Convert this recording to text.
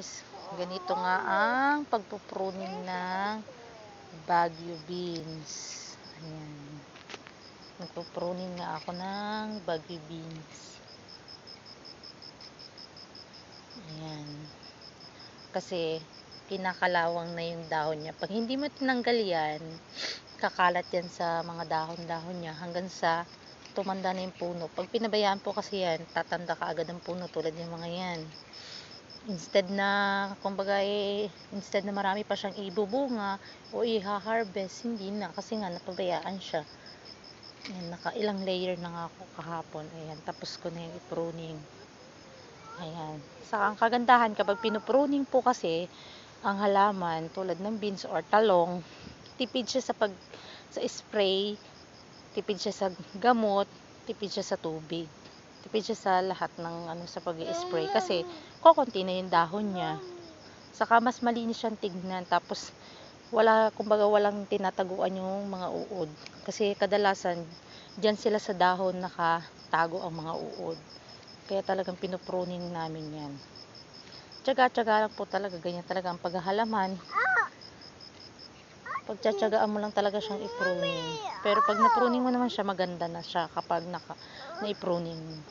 guys, ganito nga ang pagpupruning ng Baguio beans. Ayan. Nagpupruning nga ako ng Baguio beans. Ayan. Kasi kinakalawang na yung dahon niya. Pag hindi mo tinanggal yan, kakalat yan sa mga dahon-dahon niya hanggang sa tumanda na yung puno. Pag pinabayaan po kasi yan, tatanda ka agad ang puno tulad yung mga yan. Instead na marami pa siyang ibubunga o i-harvest, hindi na kasi nga napabayaan siya. Ayan, nakailang layer na nga ako kahapon. Ayan, tapos ko na yung i-pruning. Ayan. Sa ang kagandahan kapag pinupruning po kasi ang halaman tulad ng beans or talong, tipid siya sa spray, tipid siya sa gamot, tipid siya sa tubig. Tipid siya sa lahat ng sa pag-i-spray kasi kokonti na yung dahon niya. Saka mas malinis siyang tignan, tapos kumbaga walang tinataguan yung mga uod. Kasi kadalasan diyan sila sa dahon nakatago ang mga uod. Kaya talagang pinupruning namin 'yan. Tiyaga-tiyaga lang po talaga, ganyan talaga ang paghahalaman. Pagtsatsagaan mo lang talaga siyang i-pruning. Pero pag na-pruning mo naman siya, maganda na siya kapag na-pruning mo.